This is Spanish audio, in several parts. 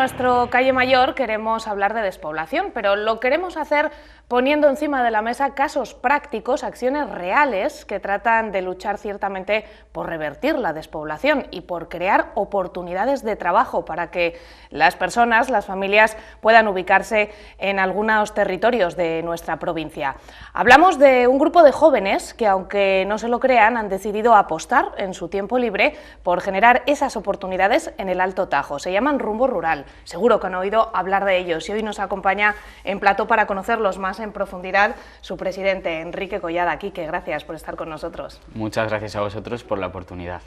nuestro Calle Mayor queremos hablar de despoblación, pero lo queremos hacer poniendo encima de la mesa casos prácticos, acciones reales que tratan de luchar ciertamente por revertir la despoblación y por crear oportunidades de trabajo para que las personas, las familias, puedan ubicarse en algunos territorios de nuestra provincia. Hablamos de un grupo de jóvenes que, aunque no se lo crean, han decidido apostar en su tiempo libre por generar esas oportunidades en el Alto Tajo. Se llaman Rumbo Rural. Seguro que han oído hablar de ellos y hoy nos acompaña en plató para conocerlos más en profundidad su presidente, Enrique Collada. Quique, gracias por estar con nosotros. Muchas gracias a vosotros por la oportunidad.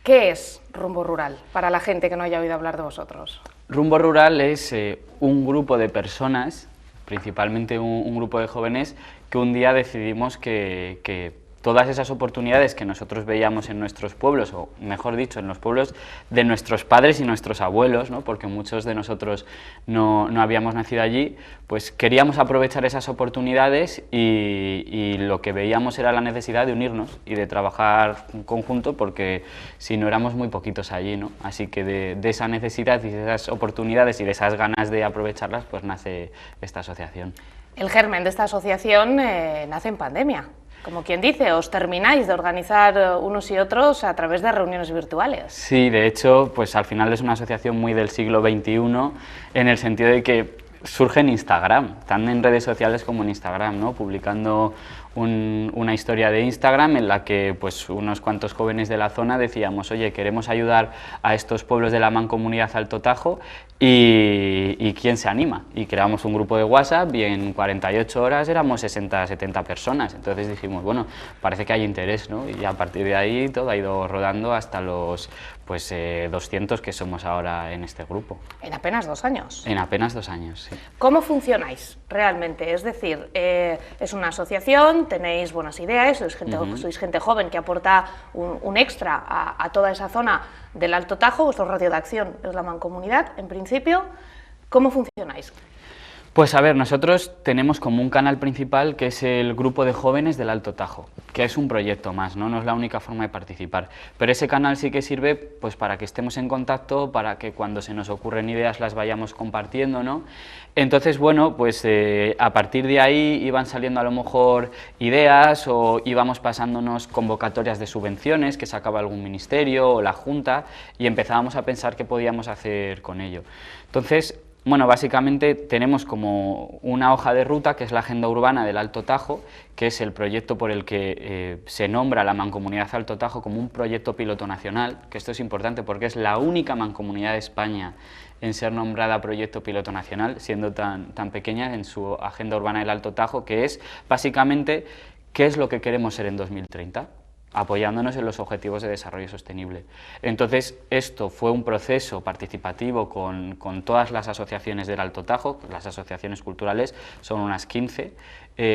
¿Qué es Rumbo Rural para la gente que no haya oído hablar de vosotros? Rumbo Rural es un grupo de personas, principalmente un grupo de jóvenes, que un día decidimos que todas esas oportunidades que nosotros veíamos en nuestros pueblos, o mejor dicho, en los pueblos de nuestros padres y nuestros abuelos, ¿no? Porque muchos de nosotros no habíamos nacido allí, pues queríamos aprovechar esas oportunidades y lo que veíamos era la necesidad de unirnos y de trabajar en conjunto, porque si no éramos muy poquitos allí, ¿no? Así que de esa necesidad y de esas oportunidades y de esas ganas de aprovecharlas, pues nace esta asociación. El germen de esta asociación nace en pandemia. Como quien dice, os termináis de organizar unos y otros a través de reuniones virtuales. Sí, de hecho, pues al final es una asociación muy del siglo XXI, en el sentido de que surge en Instagram, tanto en redes sociales como en Instagram, ¿no? Publicando una historia de Instagram en la que pues unos cuantos jóvenes de la zona decíamos, oye, queremos ayudar a estos pueblos de la Mancomunidad Alto Tajo y ¿quién se anima? Y creamos un grupo de WhatsApp y en 48 horas éramos 60-70 personas, entonces dijimos, bueno, parece que hay interés, ¿no? Y a partir de ahí todo ha ido rodando hasta los 200 que somos ahora en este grupo. En apenas 2 años. En apenas 2 años, sí. ¿Cómo funcionáis realmente? Es decir, es una asociación, tenéis buenas ideas, sois gente joven que aporta un extra a toda esa zona del Alto Tajo, vuestro radio de acción es la Mancomunidad, en principio. ¿Cómo funcionáis? Pues a ver, nosotros tenemos como un canal principal que es el grupo de jóvenes del Alto Tajo, que es un proyecto más, no es la única forma de participar, pero ese canal sí que sirve pues para que estemos en contacto, para que cuando se nos ocurren ideas las vayamos compartiendo, ¿no? Entonces, bueno, pues a partir de ahí iban saliendo a lo mejor ideas o íbamos pasándonos convocatorias de subvenciones que sacaba algún ministerio o la Junta y empezábamos a pensar qué podíamos hacer con ello. Entonces, bueno, básicamente tenemos como una hoja de ruta que es la Agenda Urbana del Alto Tajo, que es el proyecto por el que se nombra la Mancomunidad Alto Tajo como un proyecto piloto nacional, que esto es importante porque es la única mancomunidad de España en ser nombrada proyecto piloto nacional, siendo tan pequeña en su Agenda Urbana del Alto Tajo, que es básicamente qué es lo que queremos ser en 2030. Apoyándonos en los Objetivos de Desarrollo Sostenible. Entonces, esto fue un proceso participativo con todas las asociaciones del Alto Tajo, las asociaciones culturales son unas 15,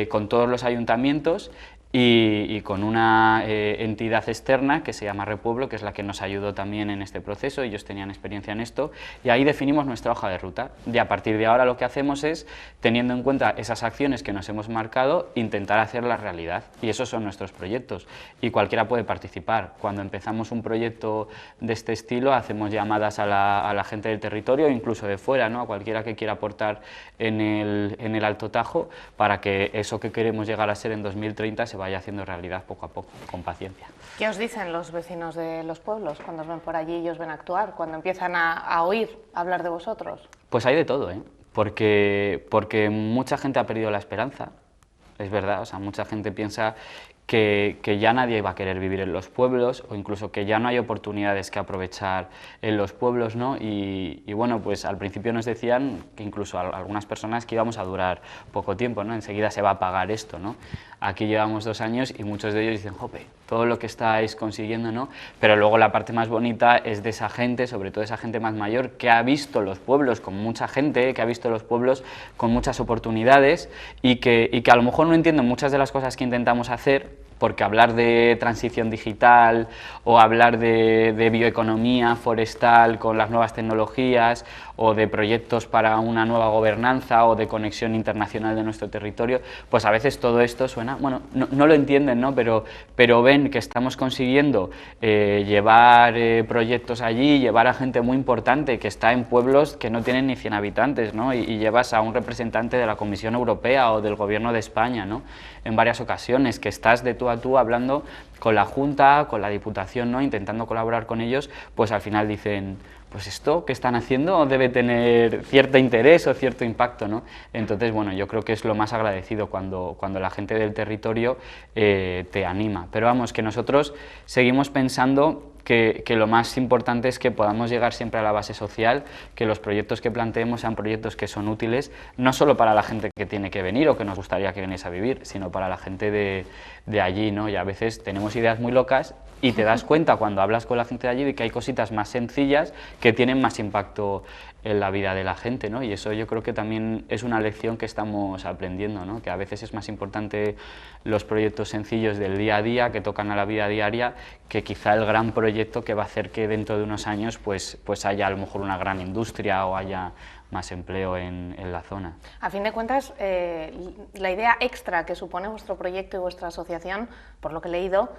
con todos los ayuntamientos y con una entidad externa que se llama Repueblo, que es la que nos ayudó también en este proceso, ellos tenían experiencia en esto, y ahí definimos nuestra hoja de ruta. Y a partir de ahora lo que hacemos es, teniendo en cuenta esas acciones que nos hemos marcado, intentar hacerlas realidad, y esos son nuestros proyectos, y cualquiera puede participar. Cuando empezamos un proyecto de este estilo, hacemos llamadas a la gente del territorio, incluso de fuera, ¿no? A cualquiera que quiera aportar en el Alto Tajo, para que eso que queremos llegar a ser en 2030 se vaya haciendo realidad poco a poco, con paciencia. ¿Qué os dicen los vecinos de los pueblos cuando os ven por allí y os ven actuar, cuando empiezan a oír hablar de vosotros? Pues hay de todo, porque mucha gente ha perdido la esperanza, es verdad, o sea, mucha gente piensa que ya nadie va a querer vivir en los pueblos o incluso que ya no hay oportunidades que aprovechar en los pueblos, ¿no? Y bueno, pues al principio nos decían que incluso algunas personas que íbamos a durar poco tiempo, ¿no? Enseguida se va a pagar esto, ¿no? Aquí llevamos 2 años y muchos de ellos dicen, jope, todo lo que estáis consiguiendo, ¿no? Pero luego la parte más bonita es de esa gente, sobre todo esa gente más mayor, que ha visto los pueblos con mucha gente, que ha visto los pueblos con muchas oportunidades y que a lo mejor no entienden muchas de las cosas que intentamos hacer, porque hablar de transición digital o hablar de bioeconomía forestal con las nuevas tecnologías o de proyectos para una nueva gobernanza o de conexión internacional de nuestro territorio, pues a veces todo esto suena, bueno, no lo entienden, ¿no? Pero ven que estamos consiguiendo llevar proyectos allí, llevar a gente muy importante que está en pueblos que no tienen ni 100 habitantes, ¿no? Y llevas a un representante de la Comisión Europea o del Gobierno de España, ¿no? En varias ocasiones, que estás de tú a tú hablando con la Junta, con la Diputación, ¿no? Intentando colaborar con ellos, pues al final dicen, pues esto que están haciendo debe tener cierto interés o cierto impacto, ¿no? Entonces, bueno, yo creo que es lo más agradecido cuando la gente del territorio te anima. Pero vamos, que nosotros seguimos pensando que lo más importante es que podamos llegar siempre a la base social, que los proyectos que planteemos sean proyectos que son útiles, no solo para la gente que tiene que venir o que nos gustaría que viniese a vivir, sino para la gente de allí, ¿no? Y a veces tenemos ideas muy locas y te das cuenta cuando hablas con la gente de allí de que hay cositas más sencillas que tienen más impacto en la vida de la gente, ¿no? Y eso yo creo que también es una lección que estamos aprendiendo, ¿no? Que a veces es más importante los proyectos sencillos del día a día que tocan a la vida diaria que quizá el gran proyecto que va a hacer que dentro de unos años pues haya a lo mejor una gran industria o haya más empleo en la zona. A fin de cuentas, la idea extra que supone vuestro proyecto y vuestra asociación, por lo que he leído,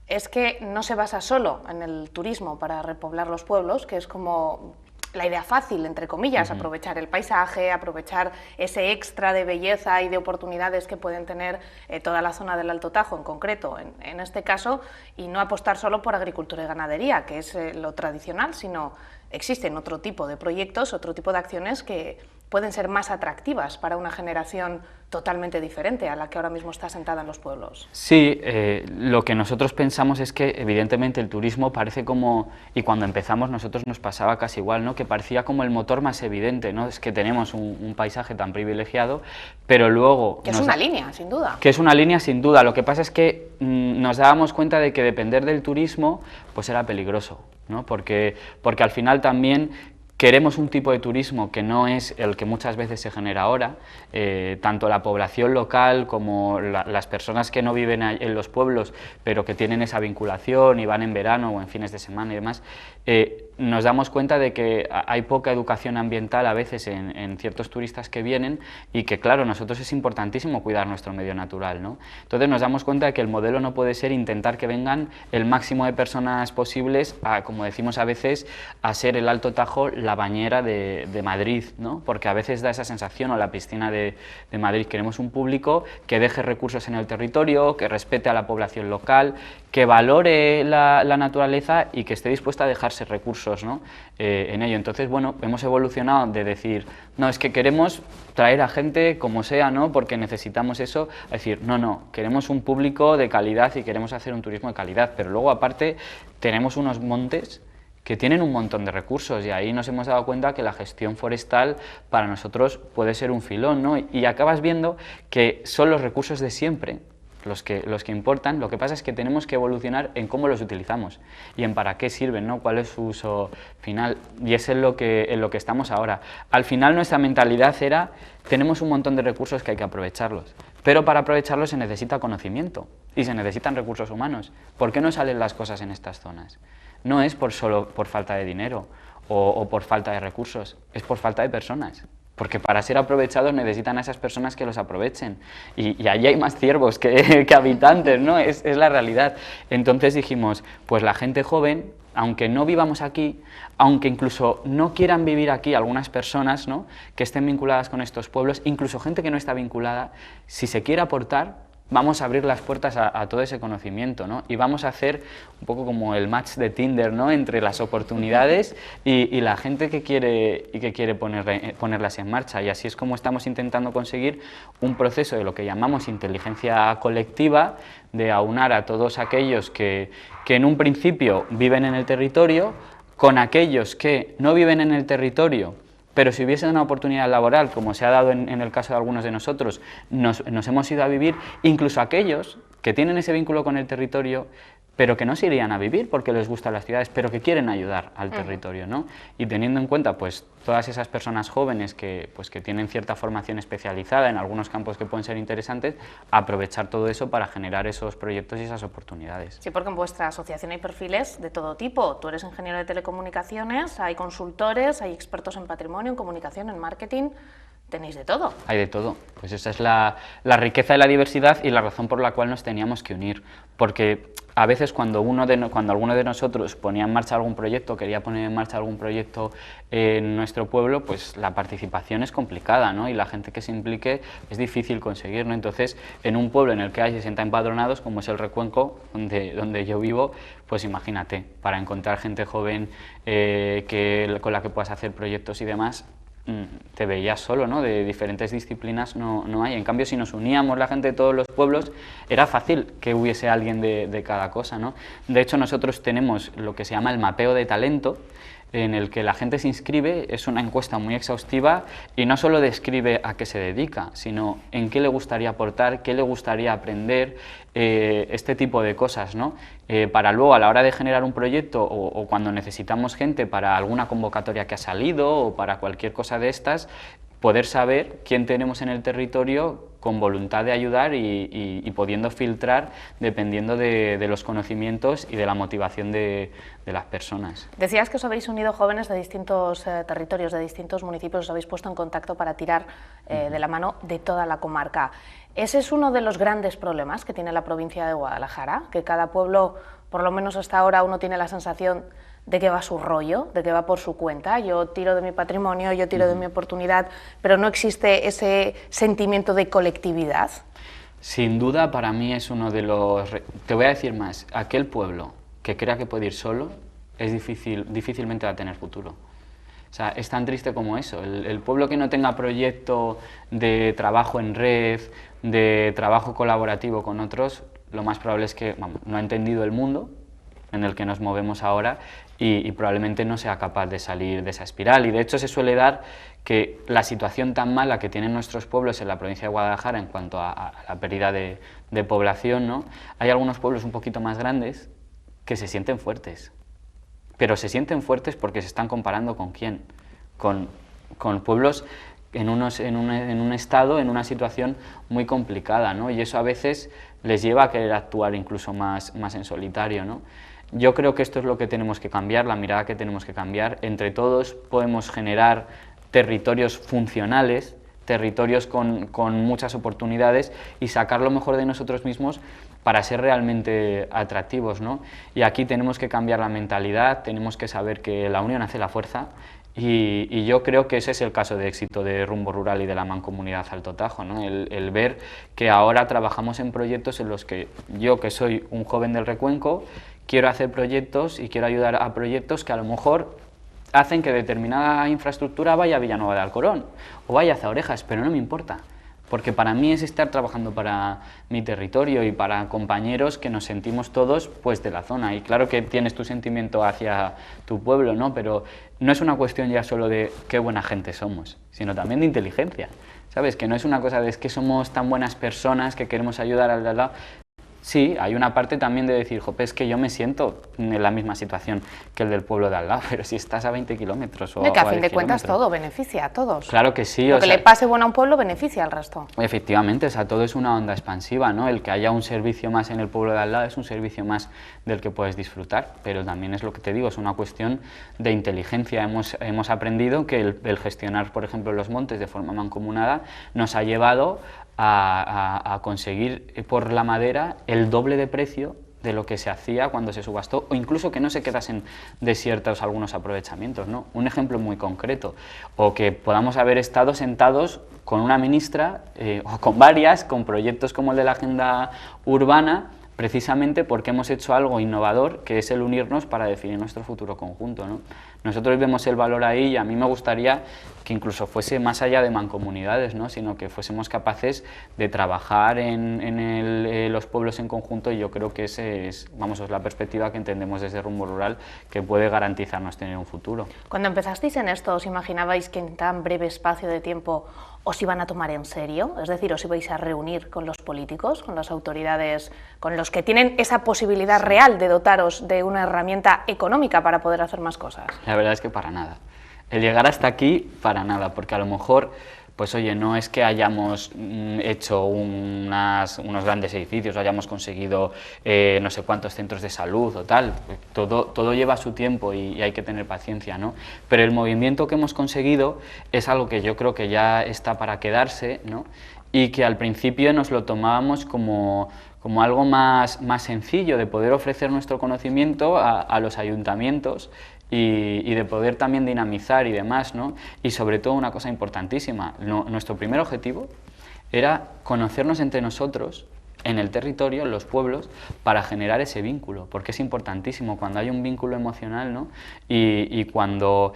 es que no se basa solo en el turismo para repoblar los pueblos, que es como la idea fácil, entre comillas, aprovechar el paisaje, aprovechar ese extra de belleza y de oportunidades que pueden tener toda la zona del Alto Tajo en concreto, en este caso, y no apostar solo por agricultura y ganadería, que es lo tradicional, sino existen otro tipo de proyectos, otro tipo de acciones que pueden ser más atractivas para una generación totalmente diferente a la que ahora mismo está sentada en los pueblos. Sí, lo que nosotros pensamos es que evidentemente el turismo parece como, y cuando empezamos nosotros nos pasaba casi igual, ¿no? Que parecía como el motor más evidente, ¿no? Es que tenemos un paisaje tan privilegiado, pero luego... Que es una línea, sin duda. Que es una línea, sin duda. Lo que pasa es que nos dábamos cuenta de que depender del turismo pues era peligroso, ¿no? Porque al final también queremos un tipo de turismo que no es el que muchas veces se genera ahora, tanto la población local como las personas que no viven en los pueblos, pero que tienen esa vinculación y van en verano o en fines de semana y demás, nos damos cuenta de que hay poca educación ambiental a veces en ciertos turistas que vienen y que, claro, nosotros es importantísimo cuidar nuestro medio natural, ¿no? Entonces nos damos cuenta de que el modelo no puede ser intentar que vengan el máximo de personas posibles a, como decimos a veces, a ser el Alto Tajo la bañera de Madrid, ¿no? Porque a veces da esa sensación, o la piscina de Madrid. Queremos un público que deje recursos en el territorio, que respete a la población local, que valore la naturaleza y que esté dispuesta a dejarse recursos, ¿no? En ello. Entonces, bueno, hemos evolucionado de decir, no, es que queremos traer a gente como sea, ¿no? Porque necesitamos eso, a decir, no, queremos un público de calidad y queremos hacer un turismo de calidad, pero luego aparte tenemos unos montes que tienen un montón de recursos y ahí nos hemos dado cuenta que la gestión forestal para nosotros puede ser un filón, ¿no? Y acabas viendo que son los recursos de siempre los que importan. Lo que pasa es que tenemos que evolucionar en cómo los utilizamos y en para qué sirven, ¿no? Cuál es su uso final, y es en lo que estamos ahora. Al final nuestra mentalidad era, tenemos un montón de recursos que hay que aprovecharlos, pero para aprovecharlos se necesita conocimiento y se necesitan recursos humanos. ¿Por qué no salen las cosas en estas zonas? No es solo por falta de dinero o por falta de recursos, es por falta de personas. Porque para ser aprovechados necesitan a esas personas que los aprovechen. Y allí hay más ciervos que habitantes, ¿no? Es la realidad. Entonces dijimos, pues la gente joven, aunque no vivamos aquí, aunque incluso no quieran vivir aquí algunas personas, ¿no? Que estén vinculadas con estos pueblos, incluso gente que no está vinculada, si se quiere aportar, vamos a abrir las puertas a todo ese conocimiento, ¿no? Y vamos a hacer un poco como el match de Tinder, ¿no? Entre las oportunidades y la gente que quiere ponerlas en marcha. Y así es como estamos intentando conseguir un proceso de lo que llamamos inteligencia colectiva, de aunar a todos aquellos que en un principio viven en el territorio, con aquellos que no viven en el territorio, pero si hubiese una oportunidad laboral, como se ha dado en el caso de algunos de nosotros, nos hemos ido a vivir, incluso aquellos que tienen ese vínculo con el territorio, pero que no se irían a vivir porque les gustan las ciudades, pero que quieren ayudar al territorio, ¿no? Y teniendo en cuenta pues todas esas personas jóvenes que tienen cierta formación especializada en algunos campos que pueden ser interesantes, aprovechar todo eso para generar esos proyectos y esas oportunidades. Sí, porque en vuestra asociación hay perfiles de todo tipo. Tú eres ingeniero de telecomunicaciones, hay consultores, hay expertos en patrimonio, en comunicación, en marketing. Tenéis de todo. Hay de todo. Pues esa es la riqueza de la diversidad y la razón por la cual nos teníamos que unir. Porque a veces cuando alguno de nosotros ponía en marcha algún proyecto, quería poner en marcha algún proyecto en nuestro pueblo, pues la participación es complicada, ¿no? Y la gente que se implique es difícil conseguir, ¿no? Entonces, en un pueblo en el que hay 60 empadronados, como es el Recuenco, donde yo vivo, pues imagínate, para encontrar gente joven con la que puedas hacer proyectos y demás, te veías solo, ¿no? De diferentes disciplinas no hay. En cambio, si nos uníamos la gente de todos los pueblos, era fácil que hubiese alguien de cada cosa, ¿no? De hecho, nosotros tenemos lo que se llama el mapeo de talento, en el que la gente se inscribe, es una encuesta muy exhaustiva y no solo describe a qué se dedica, sino en qué le gustaría aportar, qué le gustaría aprender, este tipo de cosas, ¿no? Para luego, a la hora de generar un proyecto o cuando necesitamos gente para alguna convocatoria que ha salido o para cualquier cosa de estas, poder saber quién tenemos en el territorio con voluntad de ayudar y pudiendo filtrar dependiendo de los conocimientos y de la motivación de las personas. Decías que os habéis unido jóvenes de distintos territorios, de distintos municipios, os habéis puesto en contacto para tirar de la mano de toda la comarca. Ese es uno de los grandes problemas que tiene la provincia de Guadalajara, que cada pueblo, por lo menos hasta ahora, uno tiene la sensación de que va a su rollo, de que va por su cuenta. Yo tiro de mi patrimonio, yo tiro de mi oportunidad, pero no existe ese sentimiento de colectividad. Sin duda, para mí es uno de los... Te voy a decir más, aquel pueblo que crea que puede ir solo, difícilmente va a tener futuro. O sea, es tan triste como eso. El pueblo que no tenga proyecto de trabajo en red, de trabajo colaborativo con otros, lo más probable es que no ha entendido el mundo en el que nos movemos ahora y probablemente no sea capaz de salir de esa espiral. Y de hecho se suele dar que la situación tan mala que tienen nuestros pueblos en la provincia de Guadalajara en cuanto a la pérdida de población, ¿no? Hay algunos pueblos un poquito más grandes que se sienten fuertes, pero se sienten fuertes porque se están comparando ¿con quién? Con pueblos en un estado, en una situación muy complicada, ¿no? Y eso a veces les lleva a querer actuar incluso más en solitario, ¿no? Yo creo que esto es lo que tenemos que cambiar, la mirada que tenemos que cambiar. Entre todos podemos generar territorios funcionales, territorios con muchas oportunidades y sacar lo mejor de nosotros mismos para ser realmente atractivos, ¿no? Y aquí tenemos que cambiar la mentalidad, tenemos que saber que la unión hace la fuerza y yo creo que ese es el caso de éxito de Rumbo Rural y de la Mancomunidad Alto Tajo, ¿no? El ver que ahora trabajamos en proyectos en los que yo, que soy un joven del Recuenco, quiero hacer proyectos y quiero ayudar a proyectos que a lo mejor hacen que determinada infraestructura vaya a Villanueva de Alcorón o vaya a Zaorejas, pero no me importa, porque para mí es estar trabajando para mi territorio y para compañeros que nos sentimos todos pues de la zona. Y claro que tienes tu sentimiento hacia tu pueblo, ¿no? Pero no es una cuestión ya solo de qué buena gente somos, sino también de inteligencia, ¿sabes? Que no es una cosa de es que somos tan buenas personas que queremos ayudar al de al lado. Sí, hay una parte también de decir, jope, es que yo me siento en la misma situación que el del pueblo de al lado, pero si estás a 20 kilómetros o que a a fin de 10 cuentas kilómetros. todo beneficia a todos. Claro que sí. Lo que le pase bueno a un pueblo beneficia al resto. Efectivamente, o sea, todo es una onda expansiva, ¿no? El que haya un servicio más en el pueblo de al lado es un servicio más del que puedes disfrutar, pero también es lo que te digo, es una cuestión de inteligencia. Hemos aprendido que el gestionar, por ejemplo, los montes de forma mancomunada nos ha llevado a conseguir por la madera el doble de precio de lo que se hacía cuando se subastó, o incluso que no se quedasen desiertos algunos aprovechamientos, ¿no? Un ejemplo muy concreto, o que podamos haber estado sentados con una ministra, o con varias, con proyectos como el de la agenda urbana, precisamente porque hemos hecho algo innovador, que es el unirnos para definir nuestro futuro conjunto, ¿no? Nosotros vemos el valor ahí y a mí me gustaría que incluso fuese más allá de mancomunidades, ¿no? Sino que fuésemos capaces de trabajar en los pueblos en conjunto, y yo creo que ese es, vamos, es la perspectiva que entendemos desde Rumbo Rural, que puede garantizarnos tener un futuro. Cuando empezasteis en esto, ¿os imaginabais que en tan breve espacio de tiempo os iban a tomar en serio? Es decir, ¿os ibais a reunir con los políticos, con las autoridades, con los que tienen esa posibilidad real de dotaros de una herramienta económica para poder hacer más cosas? La verdad es que para nada. El llegar hasta aquí, para nada, porque a lo mejor, pues oye, no es que hayamos hecho unos grandes edificios, o hayamos conseguido no sé cuántos centros de salud o tal, todo lleva su tiempo y hay que tener paciencia, ¿no? Pero el movimiento que hemos conseguido es algo que yo creo que ya está para quedarse, ¿no? Y que al principio nos lo tomábamos como algo más sencillo, de poder ofrecer nuestro conocimiento a los ayuntamientos, y de poder también dinamizar y demás, ¿no? Y sobre todo una cosa importantísima, nuestro primer objetivo era conocernos entre nosotros en el territorio, en los pueblos, para generar ese vínculo, porque es importantísimo cuando hay un vínculo emocional, ¿no? Y cuando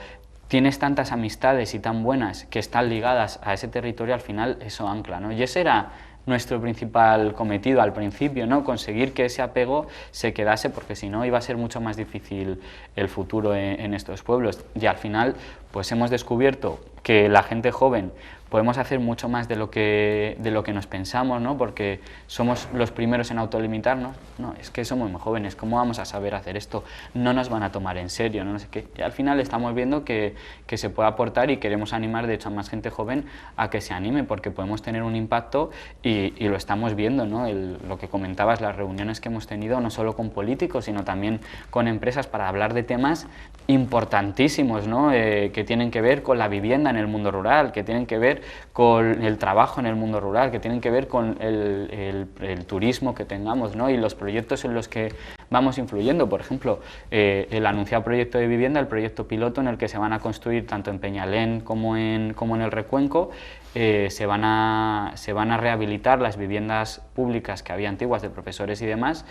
tienes tantas amistades y tan buenas que están ligadas a ese territorio, al final eso ancla, ¿no? Y ese era nuestro principal cometido al principio, ¿no? Conseguir que ese apego se quedase, porque si no iba a ser mucho más difícil el futuro en estos pueblos. Y al final pues hemos descubierto que la gente joven podemos hacer mucho más de lo que nos pensamos, ¿no? Porque somos los primeros en autolimitarnos. No, es que somos muy jóvenes, ¿cómo vamos a saber hacer esto? No nos van a tomar en serio, no sé qué. Y al final estamos viendo que se puede aportar, y queremos animar, de hecho, a más gente joven a que se anime, porque podemos tener un impacto y lo estamos viendo, ¿no? Lo que comentabas, las reuniones que hemos tenido, no solo con políticos, sino también con empresas, para hablar de temas importantísimos, ¿no? Que tienen que ver con la vivienda en el mundo rural, que tienen que ver con el trabajo en el mundo rural, que tienen que ver con el turismo que tengamos, ¿no? Y los proyectos en los que vamos influyendo. Por ejemplo, el anunciado proyecto de vivienda, el proyecto piloto en el que se van a construir tanto en Peñalén como en el Recuenco, se van a rehabilitar las viviendas públicas que había antiguas de profesores y demás,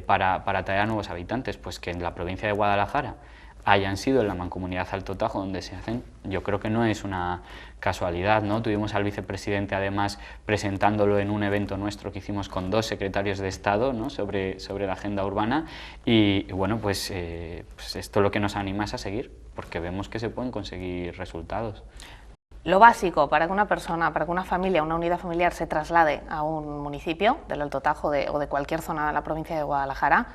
para atraer a nuevos habitantes. Pues que en la provincia de Guadalajara hayan sido en la Mancomunidad Alto Tajo donde se hacen, yo creo que no es una casualidad, ¿no? Tuvimos al vicepresidente además presentándolo en un evento nuestro que hicimos con 2 secretarios de Estado, ¿no? sobre la agenda urbana, y bueno, pues esto lo que nos anima es a seguir, porque vemos que se pueden conseguir resultados. Lo básico para que una persona, para que una familia, una unidad familiar se traslade a un municipio del Alto Tajo o de cualquier zona de la provincia de Guadalajara,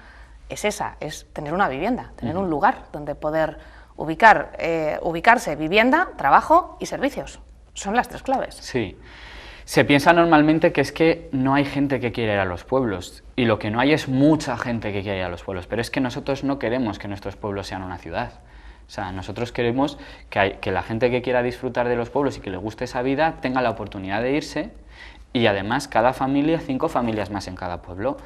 es tener una vivienda, tener un lugar donde poder ubicarse, vivienda, trabajo y servicios. Son las 3 claves. Sí. Se piensa normalmente que es que no hay gente que quiera ir a los pueblos, y lo que no hay es mucha gente que quiera ir a los pueblos, pero es que nosotros no queremos que nuestros pueblos sean una ciudad. O sea, nosotros queremos que la gente que quiera disfrutar de los pueblos y que le guste esa vida tenga la oportunidad de irse, y además cada familia, 5 familias más en cada pueblo,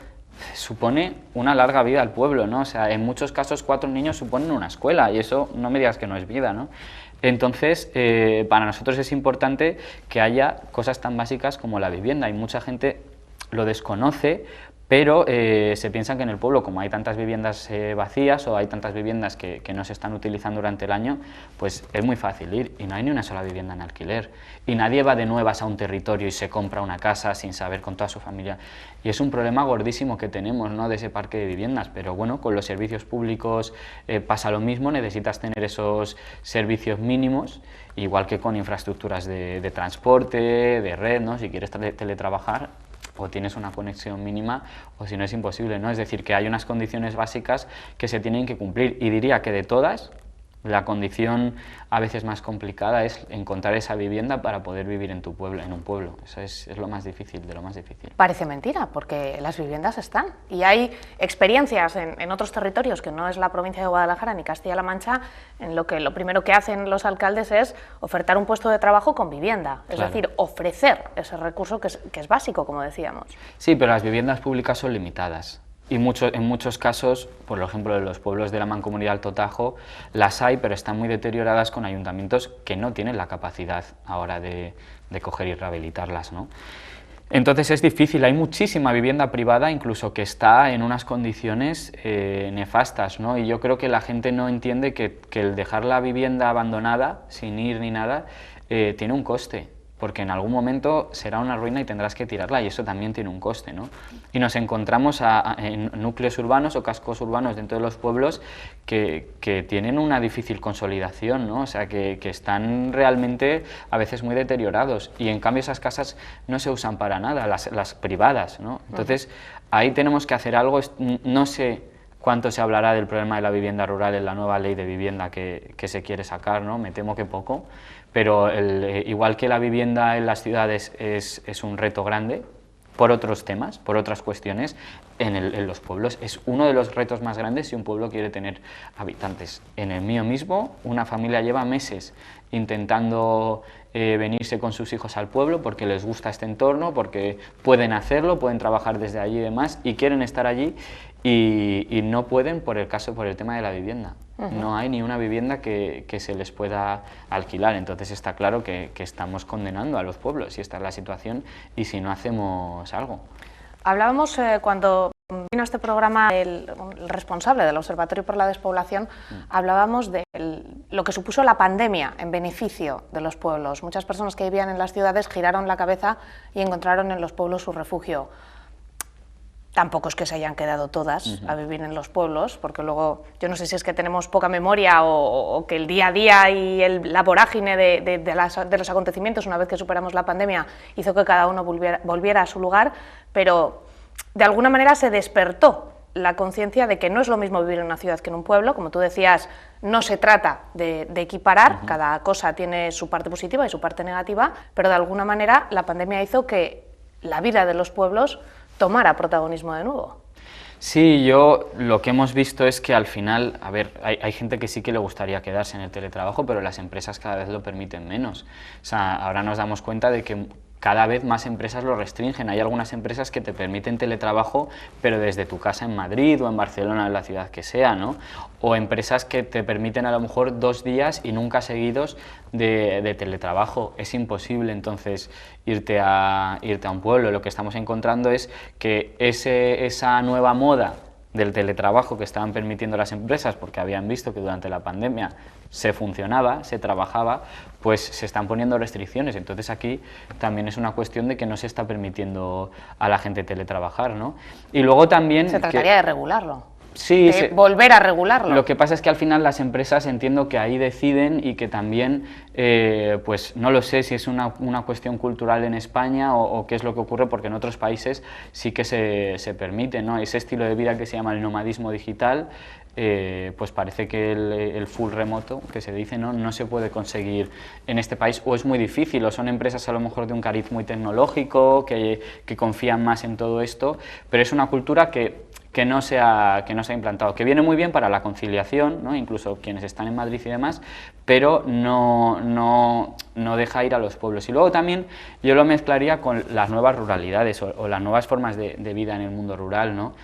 supone una larga vida al pueblo, ¿no? O sea, en muchos casos 4 niños suponen una escuela, y eso no me digas que no es vida, ¿no? Entonces, para nosotros es importante que haya cosas tan básicas como la vivienda, y mucha gente lo desconoce, pero se piensa que en el pueblo, como hay tantas viviendas vacías, o hay tantas viviendas que no se están utilizando durante el año, pues es muy fácil ir, y no hay ni una sola vivienda en alquiler, y nadie va de nuevas a un territorio y se compra una casa sin saber, con toda su familia, y es un problema gordísimo que tenemos, ¿no? De ese parque de viviendas. Pero bueno, con los servicios públicos pasa lo mismo, necesitas tener esos servicios mínimos, igual que con infraestructuras de transporte, de red, ¿no? Si quieres teletrabajar, o tienes una conexión mínima, o si no es imposible, ¿no? Es decir, que hay unas condiciones básicas que se tienen que cumplir, y diría que de todas, la condición a veces más complicada es encontrar esa vivienda para poder vivir en tu pueblo, en un pueblo. Eso es lo más difícil, de lo más difícil. Parece mentira, porque las viviendas están, y hay experiencias en otros territorios que no es la provincia de Guadalajara ni Castilla-La Mancha, en lo que lo primero que hacen los alcaldes es ofertar un puesto de trabajo con vivienda, es decir, ofrecer ese recurso que es básico, como decíamos. Sí, pero las viviendas públicas son limitadas. Y en muchos casos, por ejemplo, en los pueblos de la Mancomunidad Alto Tajo, las hay, pero están muy deterioradas, con ayuntamientos que no tienen la capacidad ahora de coger y rehabilitarlas, ¿no? Entonces es difícil, hay muchísima vivienda privada incluso que está en unas condiciones nefastas, ¿no? Y yo creo que la gente no entiende que el dejar la vivienda abandonada, sin ir ni nada, tiene un coste, porque en algún momento será una ruina y tendrás que tirarla, y eso también tiene un coste, ¿no? Y nos encontramos en núcleos urbanos o cascos urbanos dentro de los pueblos que tienen una difícil consolidación, ¿no? O sea, que están realmente a veces muy deteriorados, y en cambio esas casas no se usan para nada, las privadas, ¿no? Entonces ahí tenemos que hacer algo. No sé cuánto se hablará del problema de la vivienda rural en la nueva ley de vivienda que se quiere sacar, ¿no? Me temo que poco, pero igual que la vivienda en las ciudades es un reto grande, por otros temas, por otras cuestiones, en los pueblos es uno de los retos más grandes si un pueblo quiere tener habitantes. En el mío mismo, una familia lleva meses intentando venirse con sus hijos al pueblo porque les gusta este entorno, porque pueden hacerlo, pueden trabajar desde allí y demás, y quieren estar allí, y no pueden por el tema de la vivienda. No hay ni una vivienda que se les pueda alquilar. Entonces está claro que estamos condenando a los pueblos, si esta es la situación y si no hacemos algo. Hablábamos cuando vino a este programa el responsable del Observatorio por la Despoblación, hablábamos de lo que supuso la pandemia en beneficio de los pueblos. Muchas personas que vivían en las ciudades giraron la cabeza y encontraron en los pueblos su refugio. Tampoco es que se hayan quedado todas a vivir en los pueblos, porque luego, yo no sé si es que tenemos poca memoria o que el día a día y la vorágine de los acontecimientos, una vez que superamos la pandemia, hizo que cada uno volviera a su lugar, pero de alguna manera se despertó la conciencia de que no es lo mismo vivir en una ciudad que en un pueblo. Como tú decías, no se trata de equiparar, cada cosa tiene su parte positiva y su parte negativa, pero de alguna manera la pandemia hizo que la vida de los pueblos tomara protagonismo de nuevo. Sí, yo lo que hemos visto es que al final, a ver, hay gente que sí que le gustaría quedarse en el teletrabajo, pero las empresas cada vez lo permiten menos. O sea, ahora nos damos cuenta de que cada vez más empresas lo restringen. Hay algunas empresas que te permiten teletrabajo, pero desde tu casa en Madrid o en Barcelona, en la ciudad que sea, ¿no? O empresas que te permiten a lo mejor 2 días y nunca seguidos de teletrabajo. Es imposible entonces irte a un pueblo. Lo que estamos encontrando es que esa nueva moda del teletrabajo que estaban permitiendo las empresas, porque habían visto que durante la pandemia se funcionaba, se trabajaba, pues se están poniendo restricciones. Entonces aquí también es una cuestión de que no se está permitiendo a la gente teletrabajar, ¿no? Y luego también... Se trataría de regularlo. Sí, volver a regularlo. Lo que pasa es que al final las empresas, entiendo que ahí deciden, y que también, pues no lo sé si es una cuestión cultural en España o qué es lo que ocurre, porque en otros países sí que se permite, ¿no? Ese estilo de vida que se llama el nomadismo digital, pues parece que el full remoto, que se dice, no se puede conseguir en este país, o es muy difícil, o son empresas a lo mejor de un cariz muy tecnológico, que confían más en todo esto, pero es una cultura que no se ha implantado, que viene muy bien para la conciliación, ¿no? Incluso quienes están en Madrid y demás, pero no deja ir a los pueblos. Y luego también yo lo mezclaría con las nuevas ruralidades o las nuevas formas de vida en el mundo rural, ¿no?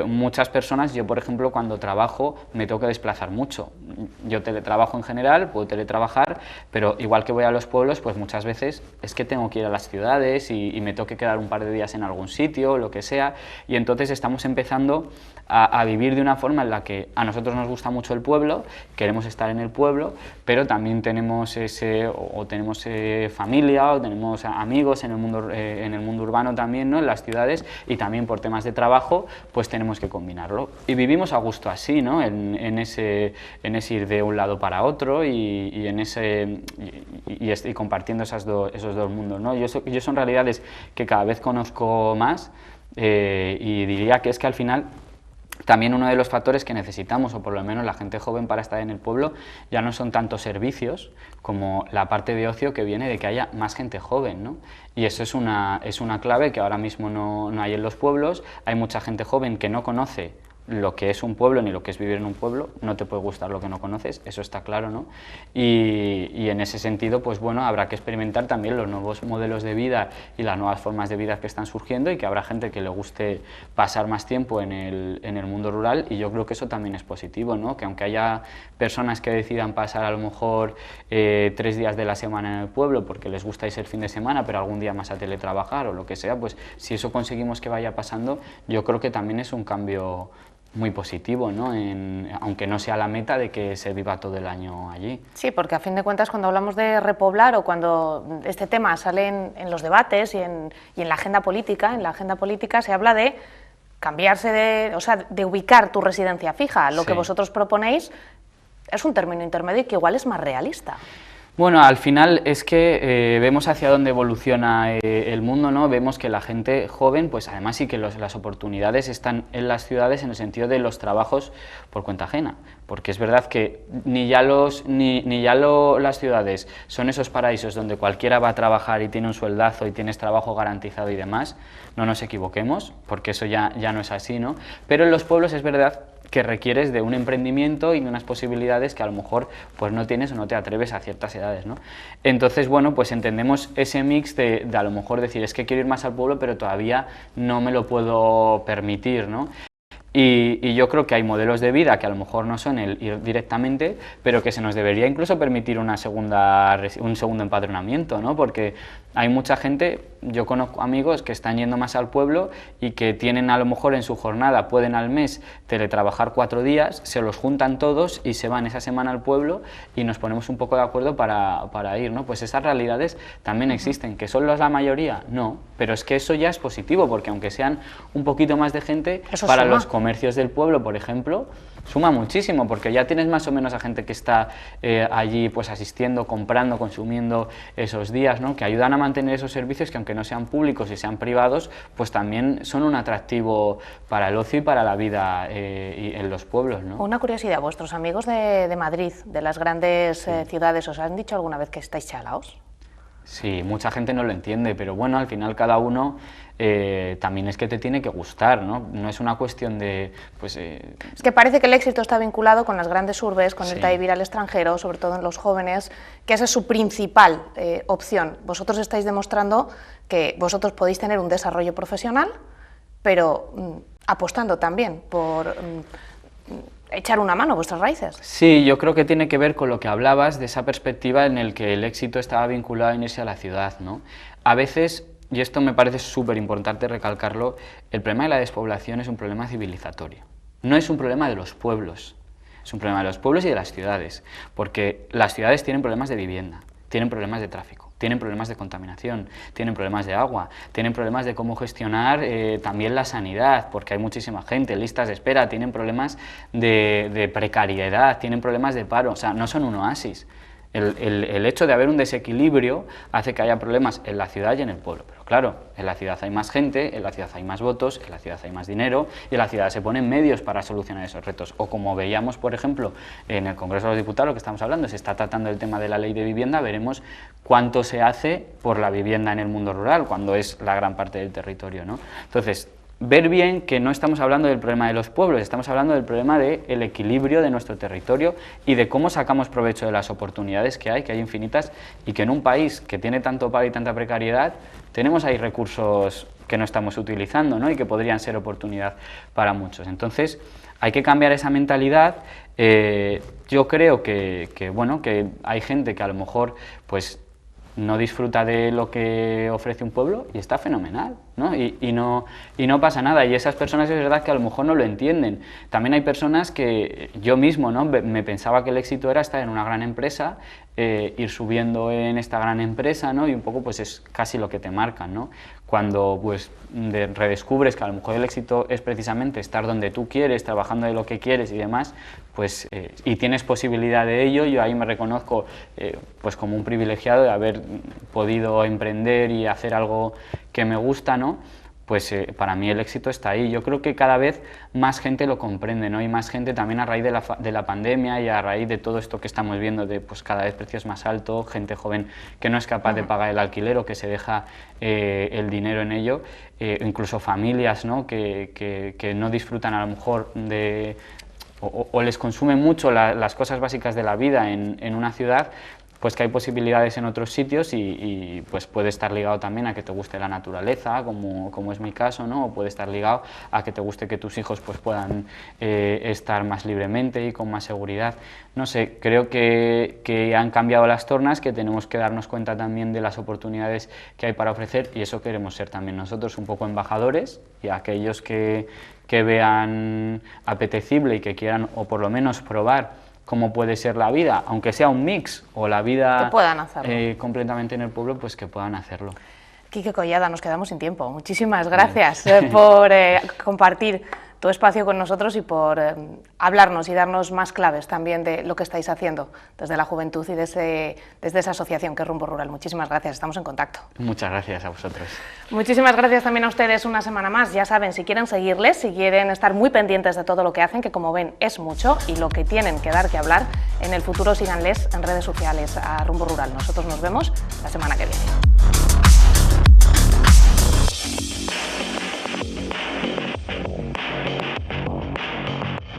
Muchas personas, yo por ejemplo cuando trabajo me tengo que desplazar mucho. Yo teletrabajo en general, puedo teletrabajar, pero igual que voy a los pueblos, pues muchas veces es que tengo que ir a las ciudades y me tengo que quedar un par de días en algún sitio, lo que sea, y entonces estamos empezando a vivir de una forma en la que a nosotros nos gusta mucho el pueblo, queremos estar en el pueblo, pero también tenemos familia, o tenemos amigos en el mundo urbano también, ¿no? En las ciudades, y también por temas de trabajo pues tenemos que combinarlo. Y vivimos a gusto así, ¿no? En ese ir de un lado para otro y compartiendo esos dos mundos, ¿no? Yo son realidades que cada vez conozco más, y diría que es que al final también uno de los factores que necesitamos, o por lo menos la gente joven para estar en el pueblo, ya no son tanto servicios como la parte de ocio que viene de que haya más gente joven, ¿no? Y eso es una clave que ahora mismo no hay en los pueblos. Hay mucha gente joven que no conoce lo que es un pueblo ni lo que es vivir en un pueblo, no te puede gustar lo que no conoces, eso está claro, ¿no? Y en ese sentido, pues bueno, habrá que experimentar también los nuevos modelos de vida y las nuevas formas de vida que están surgiendo, y que habrá gente que le guste pasar más tiempo en el mundo rural, y yo creo que eso también es positivo, ¿no? Que aunque haya personas que decidan pasar a lo mejor 3 días de la semana en el pueblo porque les gusta irse el fin de semana, pero algún día más a teletrabajar o lo que sea, pues si eso conseguimos que vaya pasando, yo creo que también es un cambio muy positivo, ¿no? Aunque no sea la meta de que se viva todo el año allí. Sí, porque a fin de cuentas cuando hablamos de repoblar o cuando este tema sale en los debates y en la agenda política, se habla de cambiarse o sea, de ubicar tu residencia fija. Lo que vosotros proponéis es un término intermedio y que igual es más realista. Bueno, al final es que vemos hacia dónde evoluciona el mundo, ¿no? Vemos que la gente joven, pues además sí que las oportunidades están en las ciudades en el sentido de los trabajos por cuenta ajena, porque es verdad que ni ya las ciudades son esos paraísos donde cualquiera va a trabajar y tiene un sueldazo y tienes trabajo garantizado y demás, no nos equivoquemos, porque eso ya no es así, ¿no? Pero en los pueblos es verdad que requieres de un emprendimiento y de unas posibilidades que a lo mejor pues no tienes o no te atreves a ciertas edades, ¿no? Entonces, bueno, pues entendemos ese mix de a lo mejor decir, es que quiero ir más al pueblo, pero todavía no me lo puedo permitir, ¿no? Y yo creo que hay modelos de vida que a lo mejor no son el ir directamente, pero que se nos debería incluso permitir un segundo empadronamiento, ¿no? Porque hay mucha gente, yo conozco amigos que están yendo más al pueblo y que tienen a lo mejor en su jornada, pueden al mes teletrabajar 4 días, se los juntan todos y se van esa semana al pueblo y nos ponemos un poco de acuerdo para ir, ¿no? Pues esas realidades también existen, ¿que son la mayoría? No, pero es que eso ya es positivo, porque aunque sean un poquito más de gente, eso para suma. los comercios del pueblo, por ejemplo, suma muchísimo, porque ya tienes más o menos a gente que está allí pues asistiendo, comprando, consumiendo esos días, ¿no? Que ayudan a mantener esos servicios que aunque no sean públicos y sean privados, pues también son un atractivo para el ocio y para la vida en los pueblos, ¿no? Una curiosidad, ¿vuestros amigos de Madrid, de las grandes ciudades, os han dicho alguna vez que estáis chalaos? Sí, mucha gente no lo entiende, pero bueno, al final cada uno también es que te tiene que gustar, ¿no? No es una cuestión de, pues... Es que parece que el éxito está vinculado con las grandes urbes, con irte a vivir al extranjero, sobre todo en los jóvenes, que esa es su principal opción. Vosotros estáis demostrando que vosotros podéis tener un desarrollo profesional, pero apostando también por... echar una mano a vuestras raíces. Sí, yo creo que tiene que ver con lo que hablabas, de esa perspectiva en el que el éxito estaba vinculado en irse a la ciudad, ¿no? A veces, y esto me parece súper importante recalcarlo, el problema de la despoblación es un problema civilizatorio. No es un problema de los pueblos, es un problema de los pueblos y de las ciudades, porque las ciudades tienen problemas de vivienda, tienen problemas de tráfico, tienen problemas de contaminación, tienen problemas de agua, tienen problemas de cómo gestionar también la sanidad, porque hay muchísima gente, listas de espera, tienen problemas de precariedad, tienen problemas de paro, o sea, no son un oasis. El hecho de haber un desequilibrio hace que haya problemas en la ciudad y en el pueblo, pero claro, en la ciudad hay más gente, en la ciudad hay más votos, en la ciudad hay más dinero y en la ciudad se ponen medios para solucionar esos retos. O como veíamos, por ejemplo, en el Congreso de los Diputados, lo que estamos hablando, se está tratando el tema de la ley de vivienda, veremos cuánto se hace por la vivienda en el mundo rural, cuando es la gran parte del territorio, ¿no? Entonces, ver bien que no estamos hablando del problema de los pueblos, estamos hablando del problema del equilibrio de nuestro territorio y de cómo sacamos provecho de las oportunidades que hay infinitas, y que en un país que tiene tanto paro y tanta precariedad, tenemos ahí recursos que no estamos utilizando, ¿no? Y que podrían ser oportunidad para muchos. Entonces, hay que cambiar esa mentalidad. Yo creo bueno, que hay gente que a lo mejor pues no disfruta de lo que ofrece un pueblo y está fenomenal, ¿no? Y no pasa nada, y esas personas es verdad que a lo mejor no lo entienden. También hay personas que yo mismo, ¿no? Me pensaba que el éxito era estar en una gran empresa, ir subiendo en esta gran empresa, ¿no? Y un poco pues es casi lo que te marcan, ¿no? Cuando pues redescubres que a lo mejor el éxito es precisamente estar donde tú quieres, trabajando de lo que quieres y demás, pues y tienes posibilidad de ello, yo ahí me reconozco pues como un privilegiado de haber podido emprender y hacer algo que me gusta, ¿no? pues para mí el éxito está ahí. Yo creo que cada vez más gente lo comprende, ¿no? Y más gente también a raíz de la pandemia y a raíz de todo esto que estamos viendo, de pues cada vez precios más altos, gente joven que no es capaz de pagar el alquiler o que se deja el dinero en ello, incluso familias, ¿no? que no disfrutan a lo mejor de... o les consumen mucho las cosas básicas de la vida en una ciudad, pues que hay posibilidades en otros sitios y pues puede estar ligado también a que te guste la naturaleza, como es mi caso, ¿no? O puede estar ligado a que te guste que tus hijos pues puedan estar más libremente y con más seguridad. No sé, creo que han cambiado las tornas, que tenemos que darnos cuenta también de las oportunidades que hay para ofrecer, y eso queremos ser también nosotros, un poco embajadores, y aquellos que vean apetecible y que quieran o por lo menos probar cómo puede ser la vida, aunque sea un mix o la vida que puedan hacerlo. Completamente en el pueblo, pues que puedan hacerlo. Quique Collada, nos quedamos sin tiempo. Muchísimas gracias por compartir tu espacio con nosotros y por hablarnos y darnos más claves también de lo que estáis haciendo desde la juventud y desde esa asociación que es Rumbo Rural. Muchísimas gracias, estamos en contacto. Muchas gracias a vosotros. Muchísimas gracias también a ustedes una semana más. Ya saben, si quieren seguirles, si quieren estar muy pendientes de todo lo que hacen, que como ven es mucho, y lo que tienen que dar que hablar, en el futuro síganles en redes sociales a Rumbo Rural. Nosotros nos vemos la semana que viene.